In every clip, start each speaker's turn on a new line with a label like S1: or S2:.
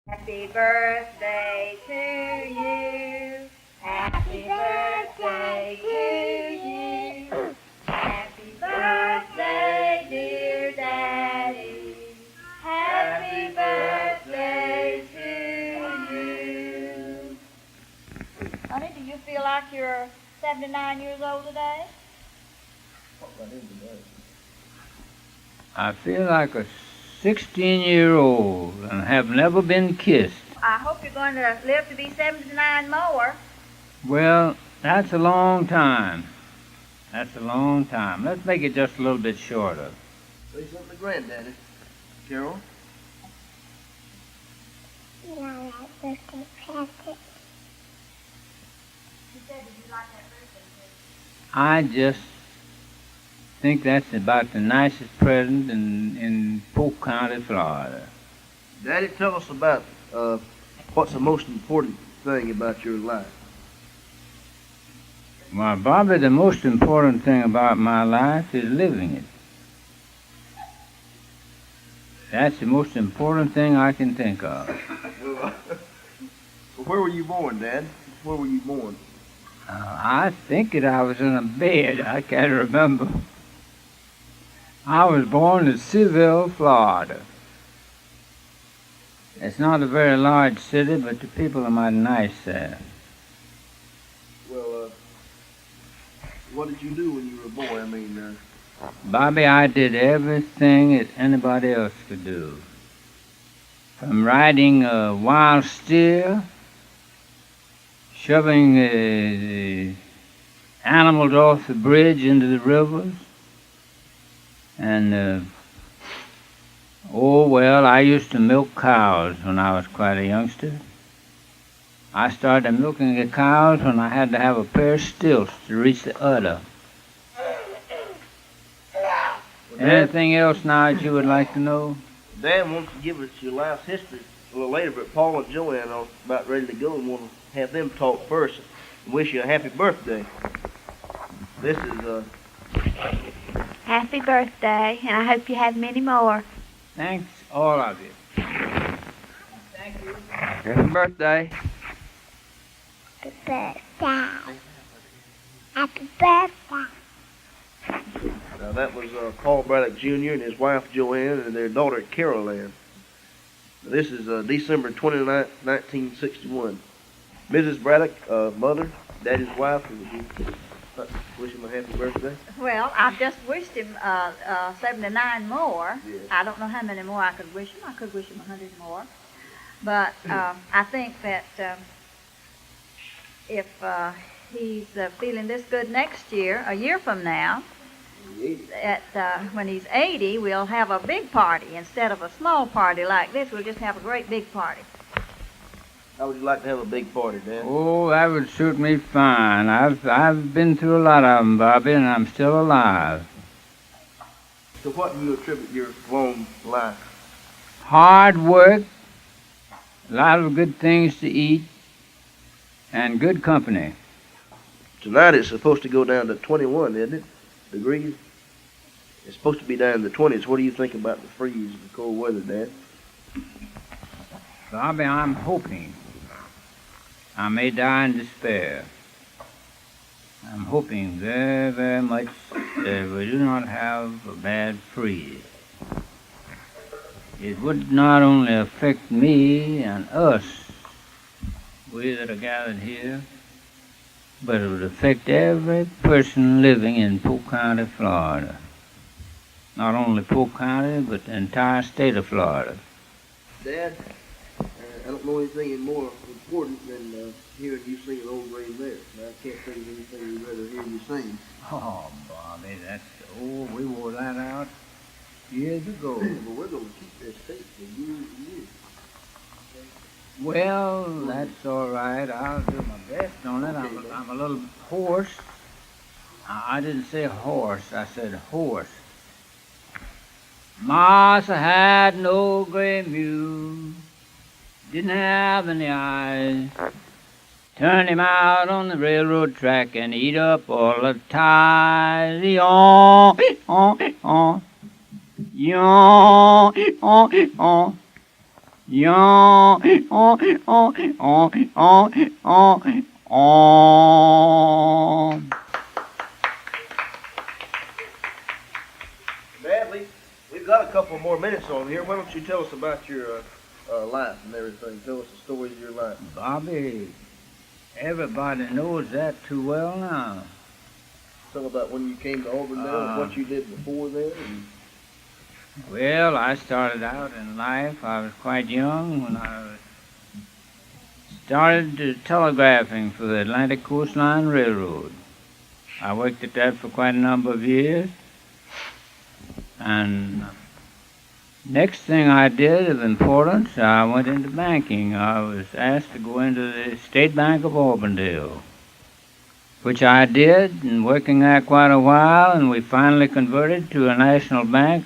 S1: Happy birthday to you. Happy birthday to you. Happy birthday, dear Daddy. Happy birthday to you. Honey, do you feel like you're 79 years old today?
S2: I feel like a 16-year-old and have never been kissed.
S1: I hope you're going to live to be 79 more.
S2: Well, that's a long time. That's a long time. Let's make it just a little bit shorter.
S3: Say something to Granddaddy. Carol?
S1: She said, did you like that birthday cake?
S2: I just think that's about the nicest present in Polk County, Florida.
S3: Daddy, tell us about what's the most important thing about your life?
S2: Well, Bobby, the most important thing about my life is living it. That's the most important thing I can think of.
S3: Well, where were you born, Dad? Where were you born?
S2: I think that I was in a bed. I can't remember. I was born in Seville, Florida. It's not a very large city, but the people are mighty nice there.
S3: Well, what did you do when you were a boy? I mean,
S2: Bobby, I did everything that anybody else could do. From riding a wild steer, shoving the animals off the bridge into the rivers, and I used to milk cows when I was quite a youngster. I started milking the cows when I had to have a pair of stilts to reach the udder. Anything else now that you would like to know?
S3: Dad wants to give us your life's history a little later, but Paul and Joanne are about ready to go and want to have them talk first and wish you a happy birthday. This is
S1: Happy birthday, and I hope you have many more.
S2: Thanks, all of you. Thank you.
S3: Happy birthday.
S1: Happy birthday. Happy birthday.
S3: Now that was Paul Braddock Jr. and his wife Joanne and their daughter Carol Ann. This is December 29th, 1961. Mrs. Braddock, mother, Daddy's wife, would you wish him a happy birthday?
S1: Well, I've just wished him 79 more.
S3: Yeah.
S1: I don't know how many more I could wish him. I could wish him 100 more. But I think that if he's feeling this good next year, a year from now, when he's 80, we'll have a big party instead of a small party like this. We'll just have a great big party.
S3: How would you like to have a big party, Dad?
S2: Oh, that would suit me fine. I've been through a lot of them, Bobby, and I'm still alive.
S3: To what do you attribute your long life?
S2: Hard work, a lot of good things to eat, and good company.
S3: Tonight it's supposed to go down to 21, isn't it? Degrees? It's supposed to be down in the 20s. What do you think about the freeze and the cold weather, Dad?
S2: Bobby, I'm hoping I may die in despair. I'm hoping very, very much that we do not have a bad freeze. It would not only affect me and us, we that are gathered here, but it would affect every person living in Polk County, Florida. Not only Polk County, but the entire state of Florida.
S3: Dad, I don't know anything more important than hearing you sing an old grave there. I can't think of anything you'd rather hear you sing.
S2: Oh, Bobby, we wore that out years ago.
S3: But we're going to keep this tape for years and years.
S2: Well, that's all right. I'll do my best on it. I'm a little hoarse. I didn't say horse. I said horse. Martha had no gray mule, didn't have any eyes. Turned him out on the railroad track and eat up all the ties. Yawn, yawn, yawn, yawn, yawn. Yawn, oh, oh, oh, oh, oh, oh.
S3: Dad, we've got a couple more minutes on here. Why don't you tell us about your life and everything? Tell us the stories of your life.
S2: Bobby, everybody knows that too well now.
S3: Tell about when you came to Auburndale and what you did before then.
S2: Well, I started out in life, I was quite young when I started telegraphing for the Atlantic Coast Line Railroad. I worked at that for quite a number of years. And next thing I did of importance, I went into banking. I was asked to go into the State Bank of Auburndale, which I did, and working there quite a while, and we finally converted to a national bank.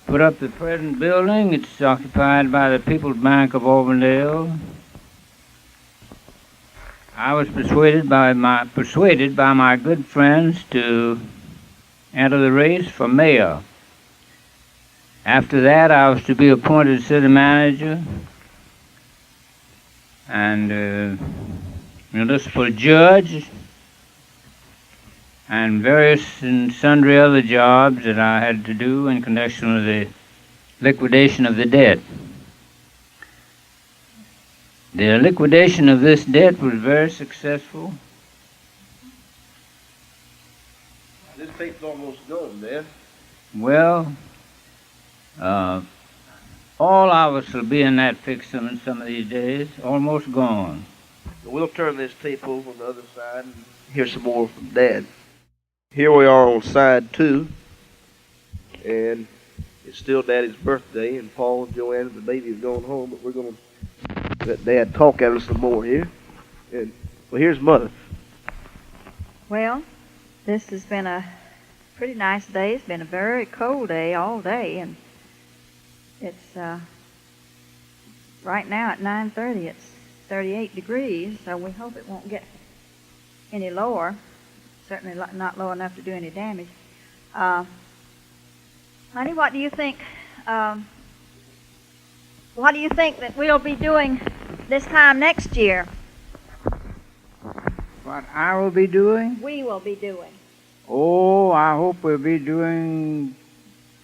S2: Put up the present building. It's occupied by the People's Bank of Auburndale. I was persuaded by my good friends to enter the race for mayor. After that, I was to be appointed city manager and municipal judge and various and sundry other jobs that I had to do in connection with the liquidation of the debt. The liquidation of this debt was very successful.
S3: This tape's almost gone, Dad.
S2: Well, all of us will be in that fix in some of these days, almost gone.
S3: We'll turn this tape over on the other side and hear some more from Dad. Here we are on side 2, and it's still Daddy's birthday, and Paul and Joanne and the baby have gone home, but we're going to let Dad talk at us some more here. And well, here's Mother.
S1: Well, this has been a pretty nice day. It's been a very cold day all day, and it's right now at 9:30. It's 38 degrees, so we hope it won't get any lower. Certainly not low enough to do any damage. Honey, what do you think? What do you think that we'll be doing this time next year?
S2: What I will be doing?
S1: We will be doing.
S2: Oh, I hope we'll be doing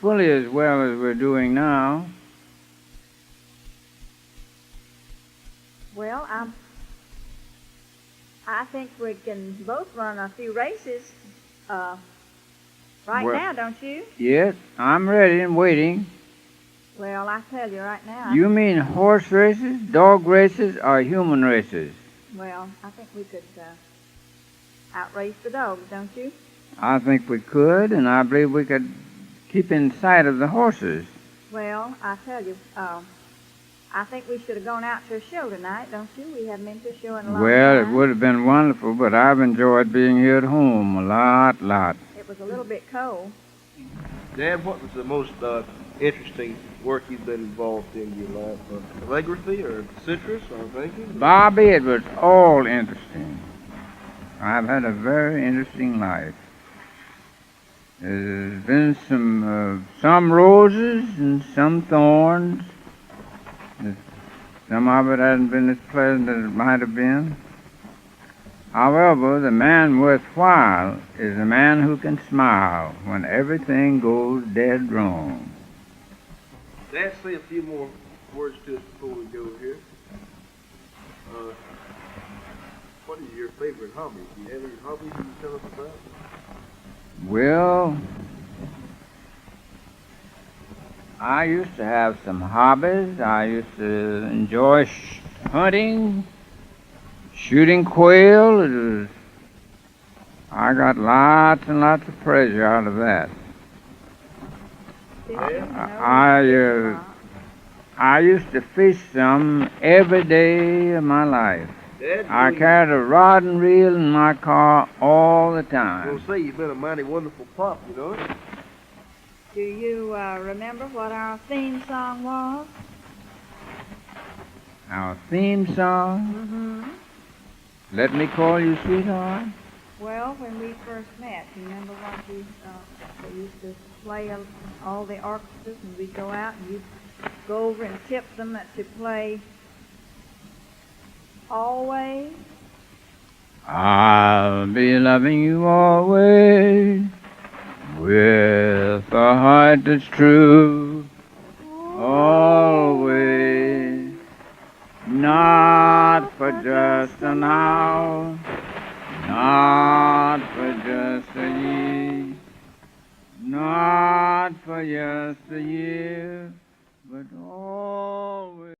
S2: fully as well as we're doing now.
S1: Well, I think we can both run a few races right now, don't you?
S2: Yes, I'm ready and waiting.
S1: Well, I tell you right now.
S2: You mean horse races, dog races, or human races?
S1: Well, I think we could outrace the dogs, don't you?
S2: I think we could, and I believe we could keep in sight of the horses.
S1: Well, I tell you, I think we should have gone out to a show tonight, don't you? We haven't been to a show in a long time.
S2: Well, it would have been wonderful, but I've enjoyed being here at home a lot.
S1: It was a little bit cold.
S3: Dad, what was the most interesting work you've been involved in your life? Calligraphy or citrus or thinking?
S2: Bobby, it was all interesting. I've had a very interesting life. There's been some roses and some thorns. Some of it hasn't been as pleasant as it might have been. However, the man worthwhile is the man who can smile when everything goes dead wrong.
S3: Dad, say a few more words to us before we go here. What is your favorite hobby? Do you have any hobbies you can tell us about?
S2: Well, I used to have some hobbies. I used to enjoy hunting, shooting quail. I got lots and lots of pleasure out of that. I used to fish some every day of my life.
S3: Dad,
S2: I carried a rod and reel in my car all the
S3: I
S2: time.
S3: was going to say, you've been a mighty wonderful pop, you know.
S1: Do you remember what our theme song was?
S2: Our theme song,
S1: Mm-hmm.
S2: Let Me Call You Sweetheart.
S1: Well, when we first met, you remember what we used to play all the orchestras, and we'd go out and you'd go over and tip them to play Always.
S2: I'll be loving you always with a heart that's true. Always, not for just an hour, not for just a year, not for just a year, but always.